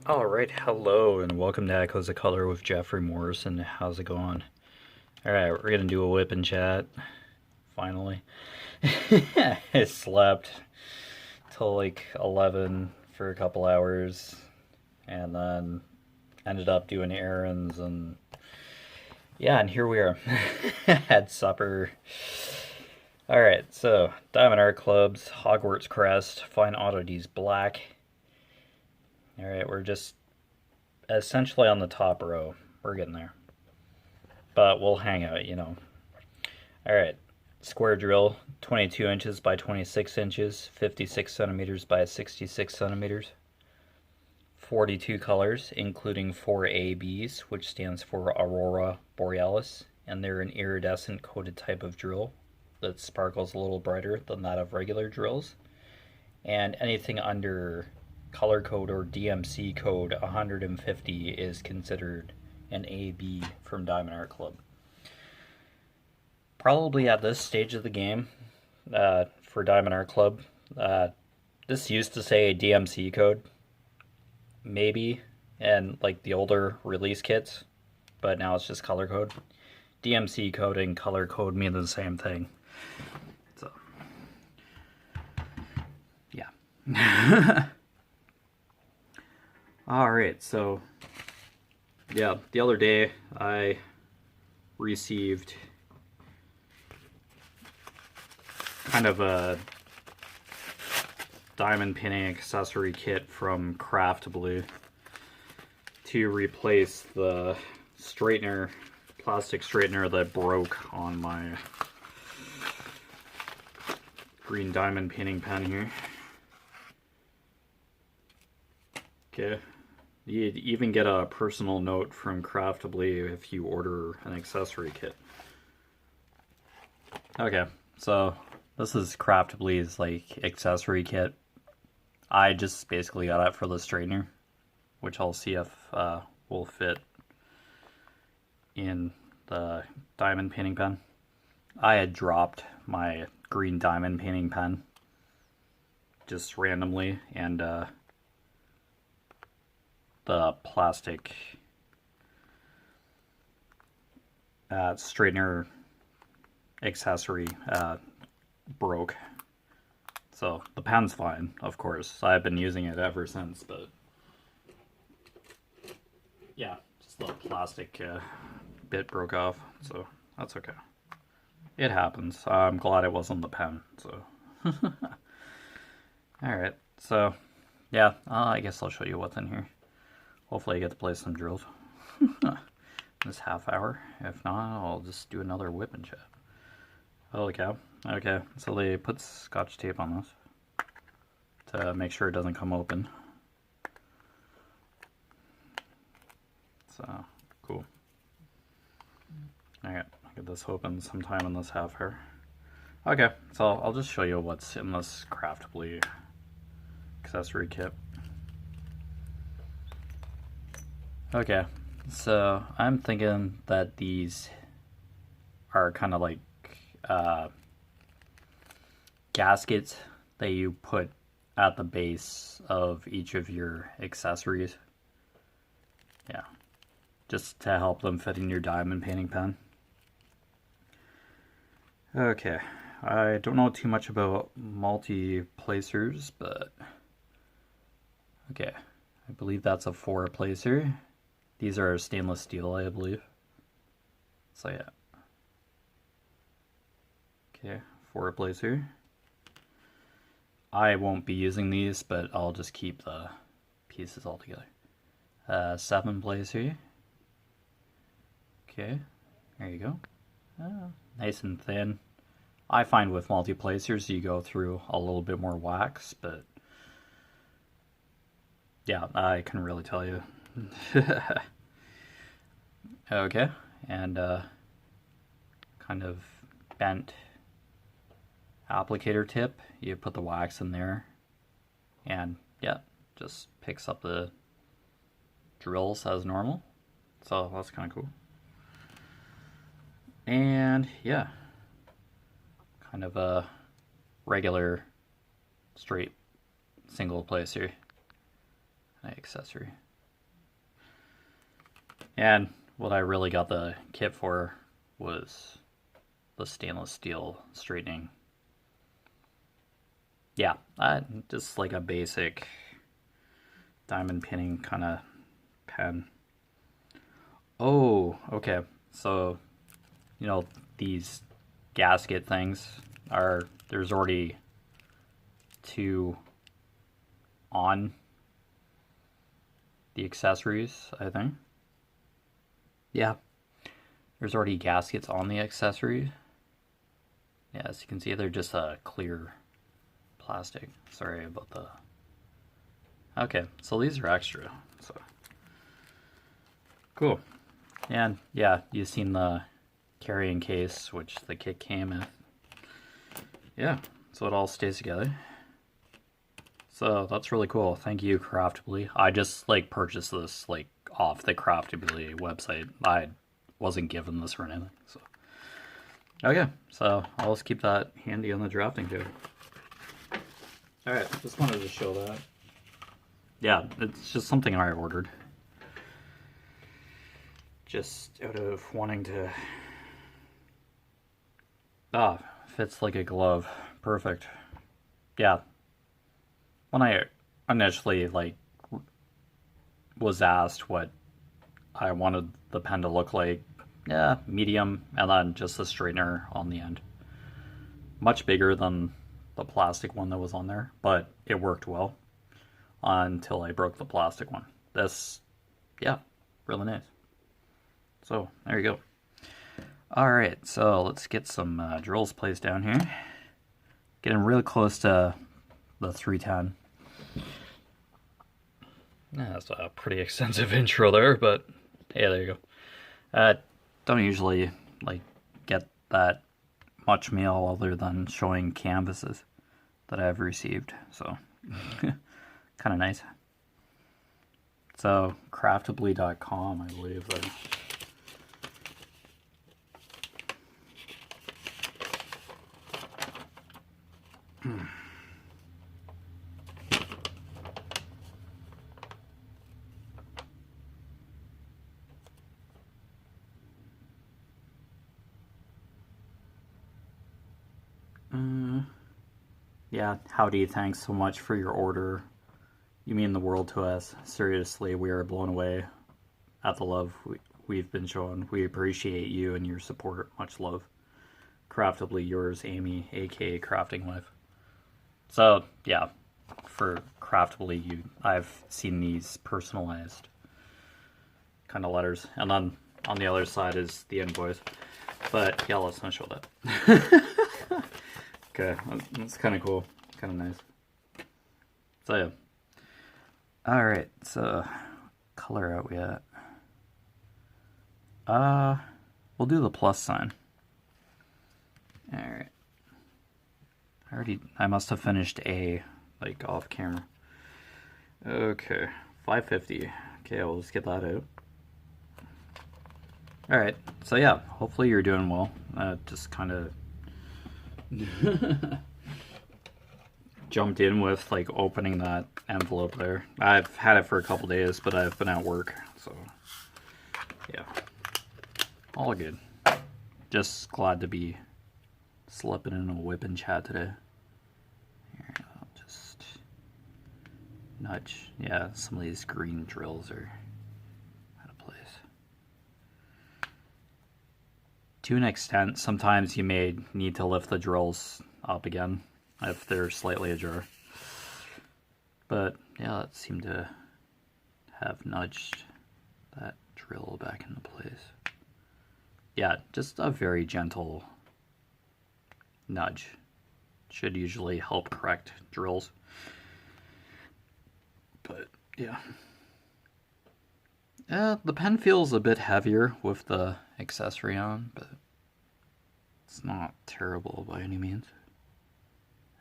Alright, hello and welcome to Echoes of Color with Jefferey Morrison. How's it going? Alright, we're gonna do a whip and chat. Finally. I slept till like 11 for a couple hours and then ended up doing errands and yeah, and here we are. Had supper. Alright, so Diamond Art Club's Hogwarts Crest, Fine Oddities Black. Alright, we're just essentially on the top row. We're getting there. But we'll hang out, you know. Alright, square drill, 22 inches by 26 inches, 56 centimeters by 66 centimeters. 42 colors, including 4 ABs, which stands for Aurora Borealis, and they're an iridescent coated type of drill that sparkles a little brighter than that of regular drills. And anything under color code or DMC code 150 is considered an AB from Diamond Art Club. Probably at this stage of the game for Diamond Art Club, this used to say DMC code, maybe, and like the older release kits, but now it's just color code. DMC code and color code mean the same thing. So, yeah. Alright, so yeah, the other day I received kind of a diamond pinning accessory kit from Craftibly to replace the straightener, plastic straightener that broke on my green diamond painting pen here. Okay. You'd even get a personal note from Craftibly if you order an accessory kit. Okay, so this is Craftibly's like accessory kit. I just basically got it for the straightener, which I'll see if will fit in the diamond painting pen. I had dropped my green diamond painting pen just randomly, and the plastic straightener accessory broke. So the pen's fine, of course. I've been using it ever since, but yeah, just the plastic bit broke off, so that's okay. It happens. I'm glad it wasn't the pen, so. Alright, so yeah, I guess I'll show you what's in here. Hopefully I get to play some drills this half hour. If not, I'll just do another whip and chat. Holy cow. Okay, so they put scotch tape on this to make sure it doesn't come open. So, cool. Alright, I'll get this open sometime in this half hour. Okay, so I'll just show you what's in this Craftibly accessory kit. Okay, so I'm thinking that these are kind of like gaskets that you put at the base of each of your accessories. Yeah, just to help them fit in your diamond painting pen. Okay, I don't know too much about multi-placers, but okay, I believe that's a 4-placer. These are stainless steel, I believe. So yeah. Okay, 4-placer. I won't be using these, but I'll just keep the pieces all together. 7-placer. Okay, there you go. Nice and thin. I find with multi-placers you go through a little bit more wax, but yeah, I can really tell you. Okay, and kind of bent applicator tip. You put the wax in there, and yeah, just picks up the drills as normal. So that's kind of cool. And yeah, kind of a regular straight single placer accessory. And what I really got the kit for was the stainless steel straightening. Yeah, just like a basic diamond pinning kind of pen. Oh, okay. So, you know, these gasket things there's already two on the accessories, I think. Yeah, there's already gaskets on the accessories. Yeah, as you can see, they're just a clear plastic. Sorry about the... Okay, so these are extra. So cool. And yeah, you've seen the carrying case, which the kit came with. Yeah, so it all stays together. So that's really cool. Thank you, Craftibly. I just like purchased this like off the Craftibly website. I wasn't given this or anything. So okay, so I'll just keep that handy on the drafting table. All right, just wanted to show that. Yeah, it's just something I ordered. Just out of wanting to... Ah, fits like a glove. Perfect. Yeah. When I initially, like, was asked what I wanted the pen to look like, yeah, medium, and then just a straightener on the end. Much bigger than the plastic one that was on there, but it worked well until I broke the plastic one. This, yeah, really nice. So, there you go. Alright, so let's get some drills placed down here. Getting really close to the 310. Yeah, that's a pretty extensive intro there, but hey, there you go. Don't usually like get that much mail other than showing canvases that I've received, so kind of nice. So craftibly.com, I believe that. Yeah, howdy, thanks so much for your order. You mean the world to us. Seriously, we are blown away at the love we've been shown. We appreciate you and your support. Much love. Craftably yours, Amy, aka Crafting Life. So, yeah, for Craftably, I've seen these personalized kind of letters. And then on the other side is the invoice. But yeah, let's not show that. Okay, that's kind of cool. Kind of nice. So, yeah. Alright, so color out we at? We'll do the plus sign. Alright. I must have finished A, like, off camera. Okay, 550. Okay, we'll just get that out. Alright, so yeah, hopefully you're doing well. Just kind of jumped in with like opening that envelope there. I've had it for a couple days, but I've been at work, so yeah, all good. Just glad to be slipping in a WIP and chat today. Here, I'll just nudge. Yeah, some of these green drills are out of place. To an extent, sometimes you may need to lift the drills up again if they're slightly ajar. But yeah, that seemed to have nudged that drill back into place. Yeah, just a very gentle nudge should usually help correct drills. But yeah. The pen feels a bit heavier with the accessory on, but it's not terrible by any means.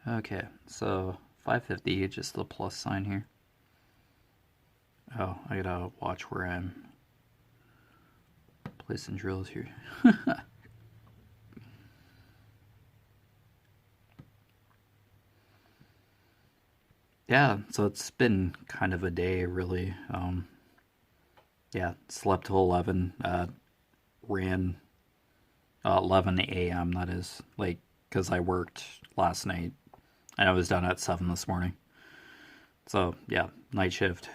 Okay, so 550, just the plus sign here. Oh, I gotta watch where I'm placing drills here. Yeah, so it's been kind of a day, really. Yeah, slept till 11. Ran 11 a.m. That is, like, because I worked last night and I was done at 7 this morning. So yeah, night shift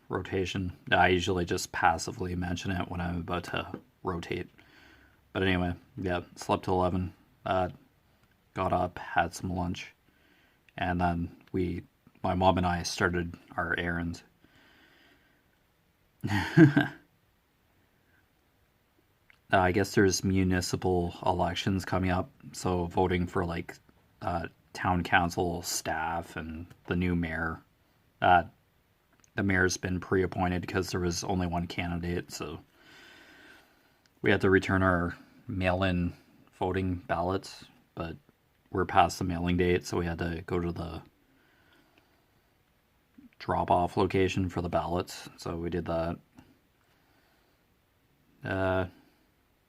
rotation. I usually just passively mention it when I'm about to rotate. But anyway, yeah, slept till 11. Got up, had some lunch, and then my mom and I started our errands. I guess there's municipal elections coming up, so voting for like town council staff and the new mayor. Uh, the mayor's been pre-appointed because there was only one candidate, so we had to return our mail-in voting ballots, but we're past the mailing date, so we had to go to the drop-off location for the ballots, so we did that.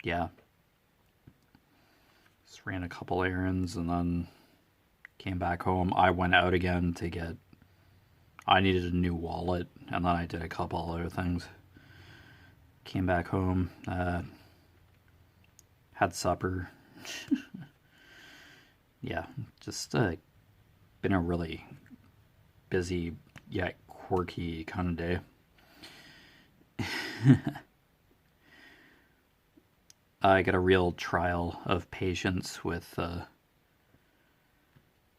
Yeah. Just ran a couple errands and then came back home. I went out again I needed a new wallet, and then I did a couple other things. Came back home, had supper. Yeah, just been a really busy yet quirky kind of day. I got a real trial of patience with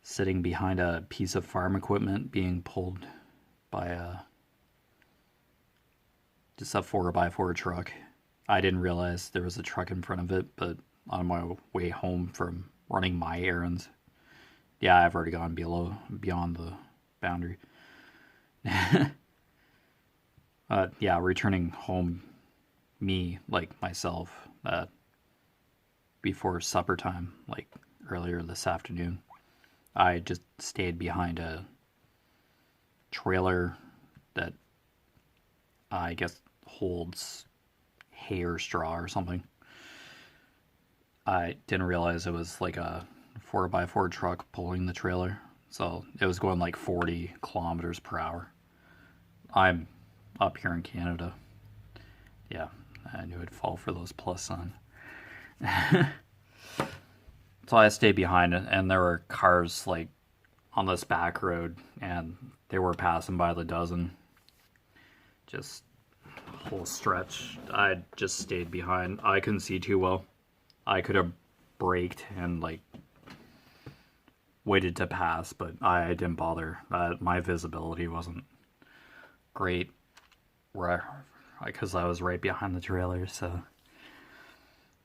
sitting behind a piece of farm equipment being pulled by just a 4x4 truck. I didn't realize there was a truck in front of it, but on my way home from running my errands, yeah, I've already gone beyond the boundary. Yeah, returning home, myself, before supper time, like earlier this afternoon, I just stayed behind a trailer that I guess holds hay or straw or something. I didn't realize it was like a 4x4 truck pulling the trailer, so it was going like 40 kilometers per hour. I'm up here in Canada. Yeah, I knew I'd fall for those plus signs. So I stayed behind it, and there were cars like on this back road, and they were passing by the dozen. Just a whole stretch. I just stayed behind. I couldn't see too well. I could have braked and like waited to pass, but I didn't bother. My visibility wasn't great, because I was right behind the trailer, so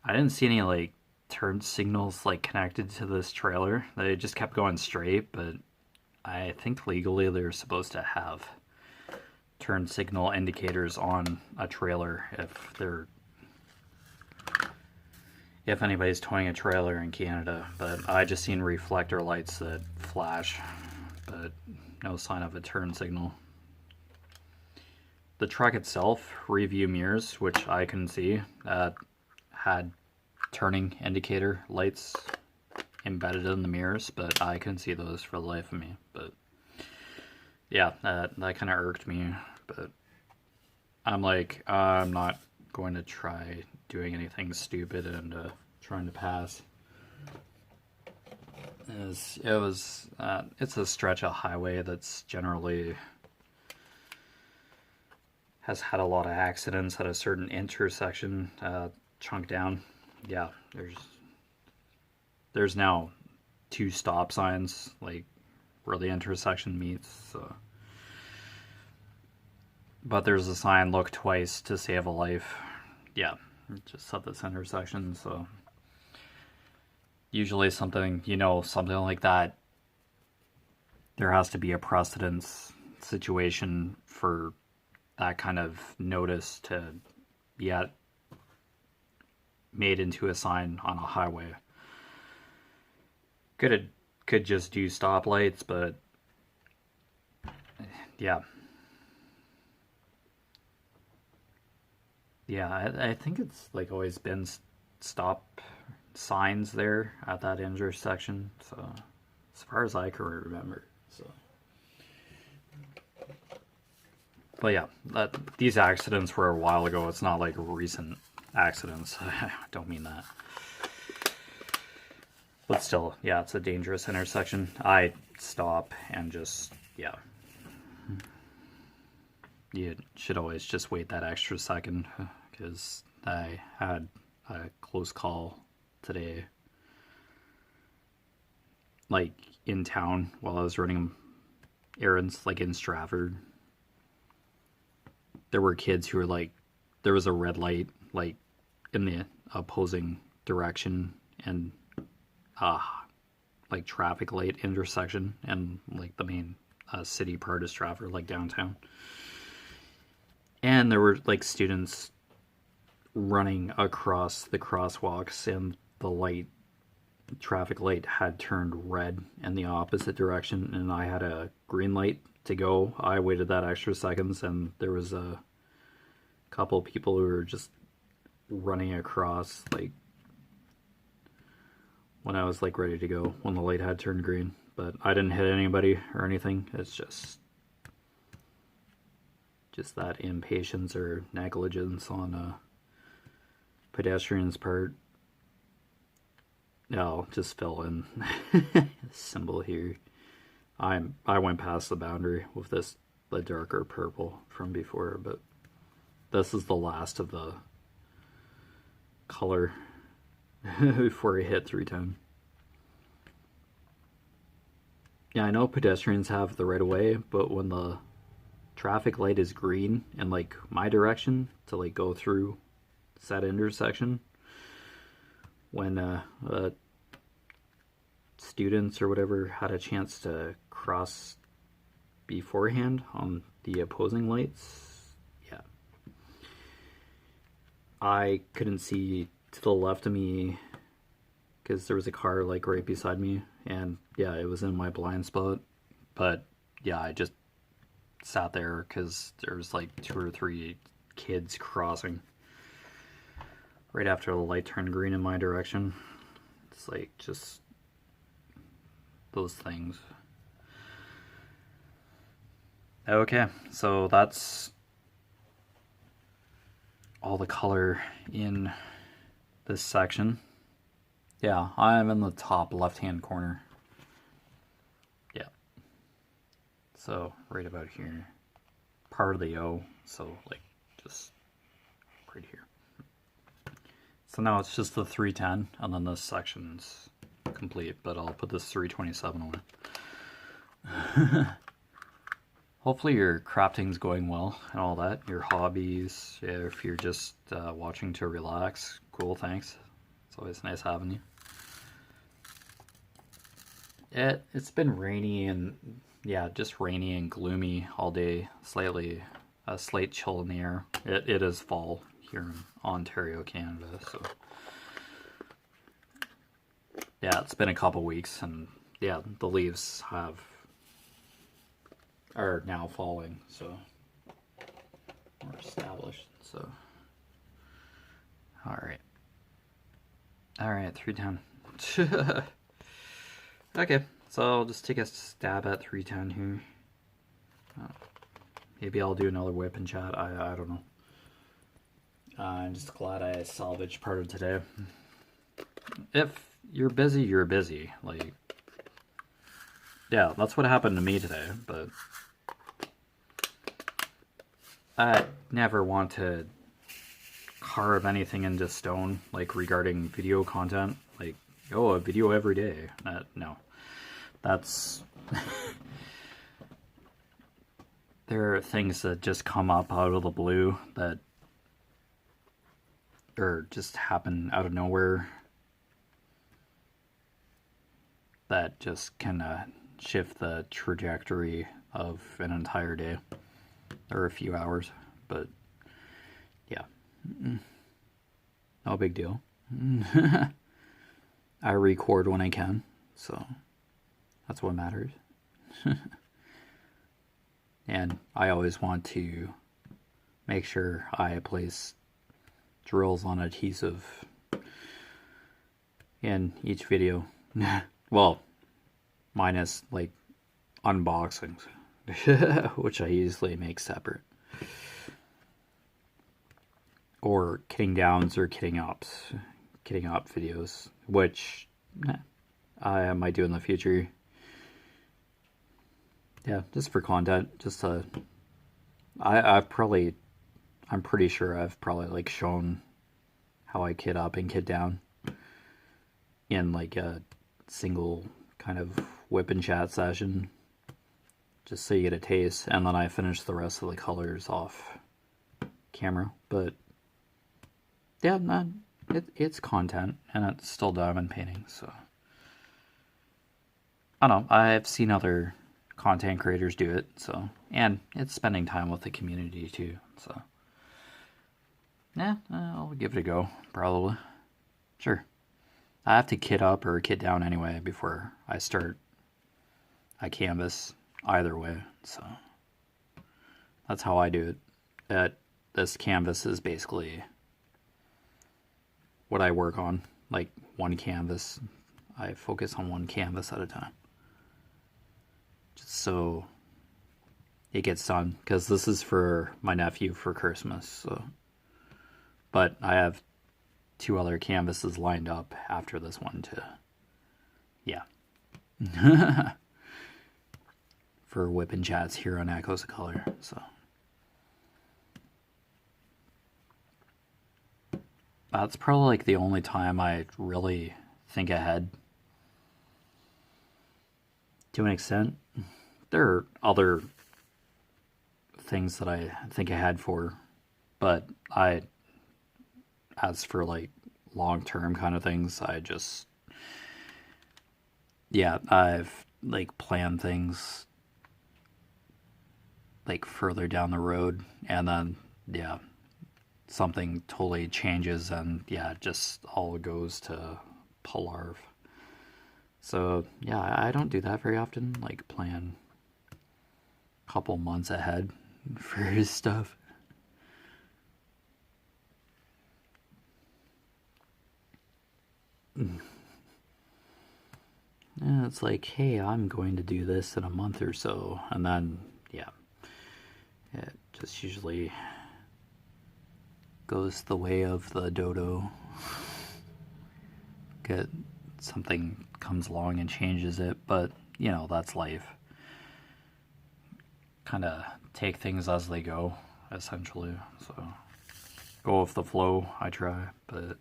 I didn't see any like turn signals like connected to this trailer. They just kept going straight, but I think legally they're supposed to have turn signal indicators on a trailer if anybody's towing a trailer in Canada. But I just seen reflector lights that flash, but no sign of a turn signal. The truck itself, review mirrors, which I couldn't see, had turning indicator lights embedded in the mirrors, but I couldn't see those for the life of me. But yeah, that kind of irked me. But I'm like, I'm not going to try doing anything stupid and trying to pass. It's a stretch of highway that's generally has had a lot of accidents at a certain intersection, chunk down. Yeah, there's now 2 stop signs like where the intersection meets. So. But there's a sign, look twice to save a life. Yeah, just at this intersection. So usually something like that, there has to be a precedence situation for that kind of notice to be made into a sign on a highway. Could just do stoplights, but yeah. Yeah, I think it's like always been stop signs there at that intersection. So as far as I can remember, so But yeah, these accidents were a while ago. It's not like recent accidents. I don't mean that. But still, yeah, it's a dangerous intersection. I stop and just, yeah. You should always just wait that extra second, because I had a close call today, like in town while I was running errands, like in Stratford. There were kids who were like, there was a red light, like in the opposing direction, and like traffic light intersection, and like the main city part of Stratford, like downtown. And there were like students running across the crosswalks, and the traffic light had turned red in the opposite direction, and I had a green light to go. I waited that extra seconds, and there was a couple people who were just running across, like when I was like ready to go, when the light had turned green. But I didn't hit anybody or anything. It's just that impatience or negligence on a pedestrian's part. I'll just fill in the symbol here. I went past the boundary with the darker purple from before, but this is the last of the color before I hit 310. Yeah, I know pedestrians have the right of way, but when the traffic light is green in like my direction to like go through that intersection, when students or whatever had a chance to cross beforehand on the opposing lights, yeah, I couldn't see to the left of me because there was a car like right beside me, and yeah, it was in my blind spot. But yeah, I just sat there because there was like 2 or 3 kids crossing right after the light turned green in my direction. It's like just those things. Okay, so that's all the color in this section. Yeah, I'm in the top left-hand corner. Yeah. So, right about here. Part of the O, so like just right here. So now it's just the 310, and then this section's complete, but I'll put this 327 on. Hopefully your crafting's going well and all that. Your hobbies, if you're just watching to relax, cool, thanks. It's always nice having you. It's been rainy and, yeah, just rainy and gloomy all day. A slight chill in the air. It is fall here in Ontario, Canada, so. Yeah, it's been a couple weeks, and yeah, the leaves are now falling, so more established. So, all right, 310. Okay, so I'll just take a stab at 310 here. Maybe I'll do another whip and chat. I don't know. I'm just glad I salvaged part of today. If you're busy, you're busy. Like, yeah, that's what happened to me today, but I never want to carve anything into stone, like regarding video content. Like, oh, a video every day. No. That's... There are things that just come up out of the blue that or just happen out of nowhere that just can shift the trajectory of an entire day or a few hours. But yeah, no big deal. I record when I can, so that's what matters. And I always want to make sure I place drills on adhesive in each video. Well, minus like unboxings, which I usually make separate. or kitting downs or kitting ups, kitting up videos, which I might do in the future. Yeah, just for content, just to. I'm pretty sure I've probably like shown how I kit up and kit down in like a single kind of whip and chat session, just so you get a taste, and then I finish the rest of the colors off camera. But yeah, it's content, and it's still diamond painting, so I don't know. I've seen other content creators do it, so, and it's spending time with the community too, so yeah, I'll give it a go, probably. Sure. I have to kit up or kit down anyway before I start a canvas either way, so that's how I do it. This canvas is basically what I work on, like one canvas. I focus on one canvas at a time, just so it gets done, because this is for my nephew for Christmas, so. But I have 2 other canvases lined up after this one to, yeah. For whip and chats here on Echoes of Color, so. That's probably like the only time I really think ahead. To an extent, there are other things that I think ahead for, but as for like long-term kind of things, I've like planned things like further down the road, and then something totally changes, and it just all goes to Palarv. So I don't do that very often, like plan a couple months ahead for his stuff. And it's like, hey, I'm going to do this in a month or so, and then it just usually goes the way of the dodo. Get something comes along and changes it, but that's life. Kind of take things as they go, essentially. So go with the flow. I try, but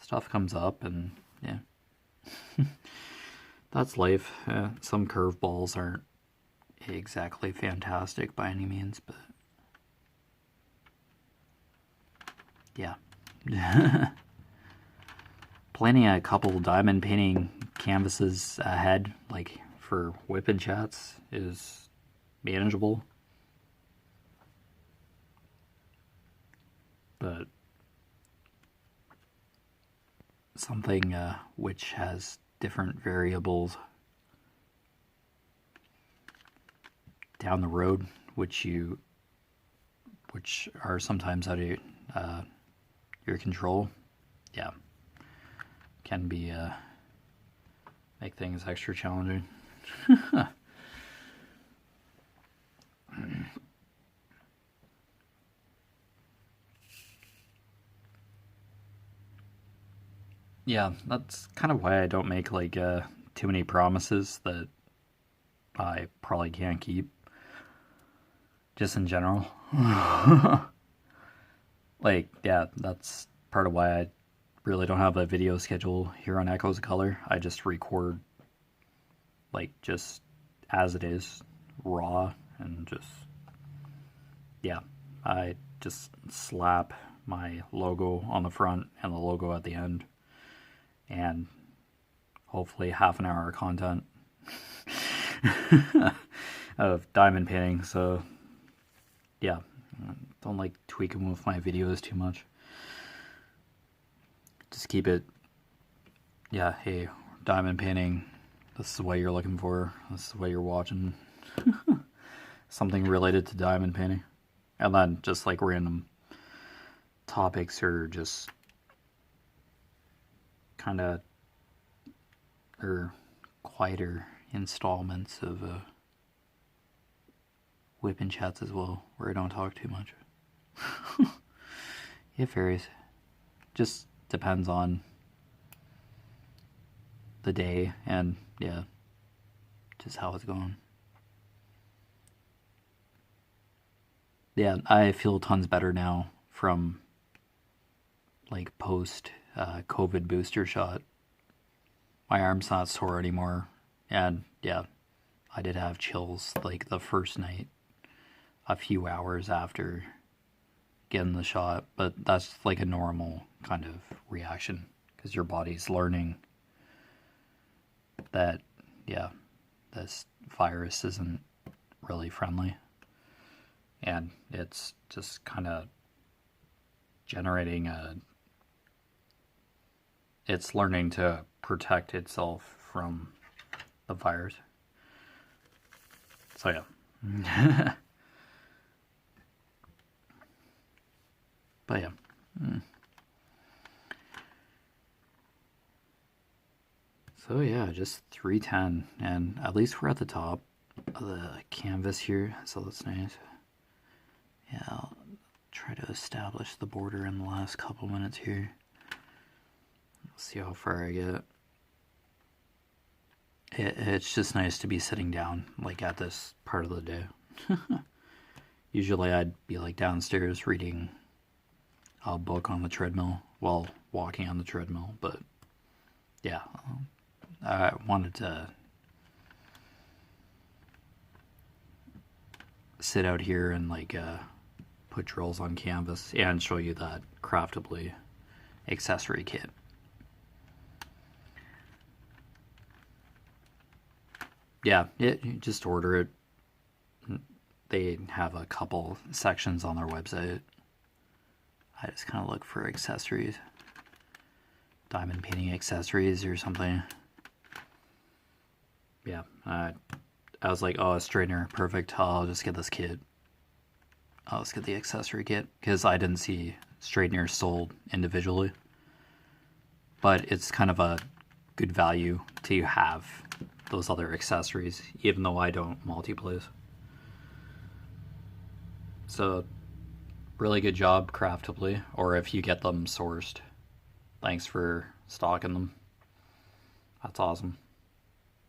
stuff comes up, and that's life. Some curveballs aren't exactly fantastic by any means, but planning a couple diamond painting canvases ahead, like for whip and chats, is manageable, but something which has different variables down the road, which are sometimes out of your control, can be make things extra challenging. That's kind of why I don't make like too many promises that I probably can't keep, just in general. Like, that's part of why I really don't have a video schedule here on Echoes of Color. I just record like just as it is, raw, and just I just slap my logo on the front and the logo at the end, and hopefully half an hour of content of diamond painting. So don't like tweaking with my videos too much. Just keep it, hey, diamond painting, this is what you're looking for, this is what you're watching. Something related to diamond painting. And then just like random topics, or just kind of, or quieter installments of WIP in chats as well, where I don't talk too much. It varies. Just depends on the day and, yeah, just how it's going. Yeah, I feel tons better now from, like, post COVID booster shot. My arm's not sore anymore, and yeah, I did have chills like the first night, a few hours after getting the shot, but that's like a normal kind of reaction because your body's learning that, yeah, this virus isn't really friendly, and it's just kind of generating it's learning to protect itself from the virus. So yeah. But yeah. So yeah, just 310, and at least we're at the top of the canvas here, so that's nice. Yeah, I'll try to establish the border in the last couple minutes here. Let's see how far I get. It's just nice to be sitting down, like, at this part of the day. Usually I'd be, like, downstairs reading a book on the treadmill while walking on the treadmill, but yeah, I wanted to sit out here and, like, put drills on canvas and show you that craftably accessory kit. Yeah, you just order it. They have a couple sections on their website. I just kind of look for accessories. Diamond painting accessories or something. Yeah, I was like, oh, a straightener, perfect. I'll just get this kit. Let's get the accessory kit, because I didn't see straighteners sold individually. But it's kind of a good value to have those other accessories, even though I don't multi-place. So, really good job craftably, or if you get them sourced. Thanks for stocking them. That's awesome.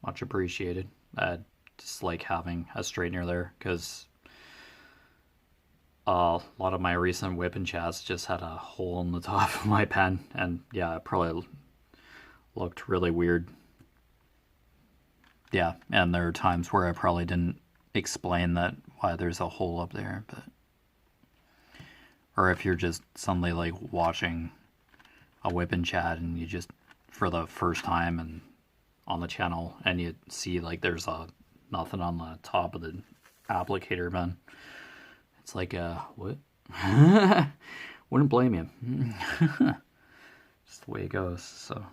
Much appreciated. I just like having a straightener there, because a lot of my recent WIP and chats just had a hole in the top of my pen, and yeah, it probably looked really weird. Yeah, and there are times where I probably didn't explain that why there's a hole up there, but or if you're just suddenly like watching a WIP and chat and you just for the first time and on the channel and you see like there's nothing on the top of the applicator bend, it's like what? Wouldn't blame you. Just the way it goes. So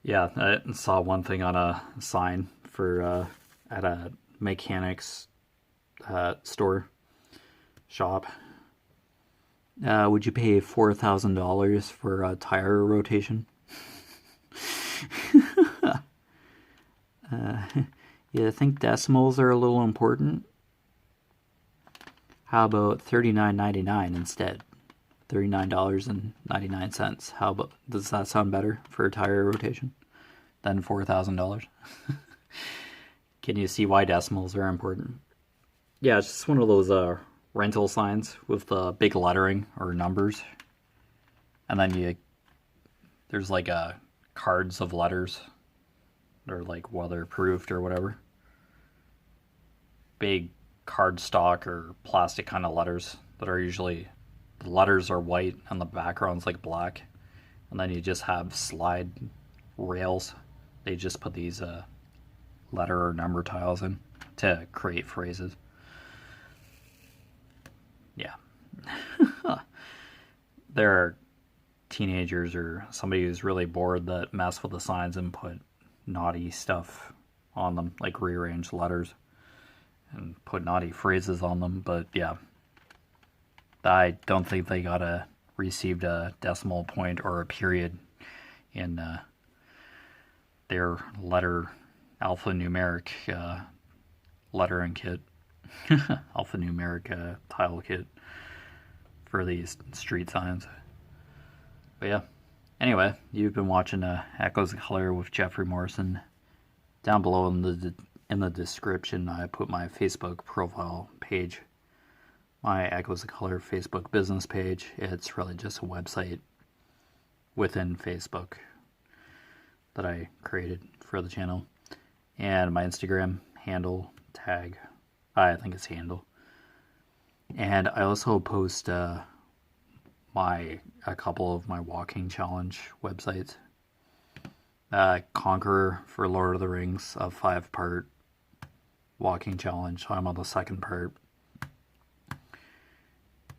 yeah, I saw one thing on a sign for at a mechanics store shop. Would you pay $4,000 for a tire rotation? You think decimals are a little important? How about $39.99 instead? $39.99. How about, does that sound better for a tire rotation than $4,000? Can you see why decimals are important? Yeah, it's just one of those rental signs with the big lettering or numbers, and then there's like cards of letters. They're like weatherproofed or whatever. Big cardstock or plastic kind of letters that are usually, the letters are white and the background's like black, and then you just have slide rails. They just put these letter or number tiles in to create phrases. Yeah. There are teenagers or somebody who's really bored that mess with the signs and put naughty stuff on them, like rearrange letters and put naughty phrases on them. But yeah, I don't think they received a decimal point or a period in their letter alphanumeric lettering kit, alphanumeric tile kit for these street signs. But yeah, anyway, you've been watching Echoes of Color with Jefferey Morrison. Down below in the description, I put my Facebook profile page, my Echoes of Color Facebook business page. It's really just a website within Facebook that I created for the channel. And my Instagram handle, tag, I think it's handle. And I also post a couple of my walking challenge websites. Conqueror for Lord of the Rings, a 5-part walking challenge. I'm on the second part.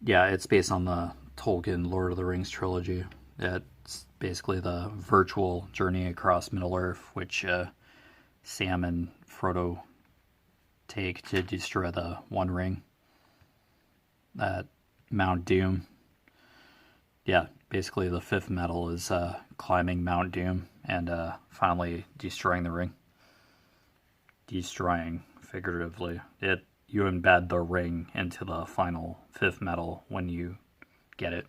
Yeah, it's based on the Tolkien Lord of the Rings trilogy. It's basically the virtual journey across Middle-earth, which Sam and Frodo take to destroy the One Ring at Mount Doom. Yeah, basically the 5th metal is climbing Mount Doom and finally destroying the ring. Destroying, figuratively. You embed the ring into the final 5th metal when you get it,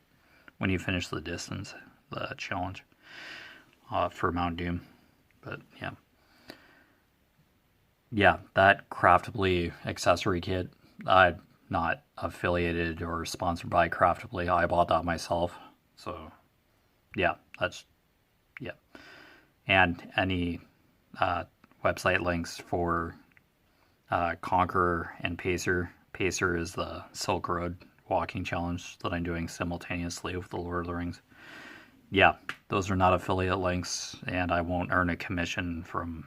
when you finish the distance, the challenge for Mount Doom. But yeah. Yeah, that Craftably accessory kit, I'm not affiliated or sponsored by Craftably. I bought that myself. So, yeah, yeah. And any website links for Conqueror and Pacer. Pacer is the Silk Road walking challenge that I'm doing simultaneously with the Lord of the Rings. Yeah, those are not affiliate links, and I won't earn a commission from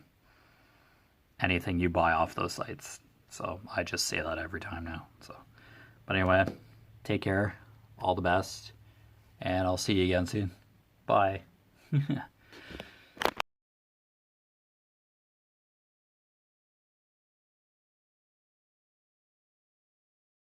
anything you buy off those sites. So I just say that every time now. So, but anyway, take care, all the best, and I'll see you again soon. Bye.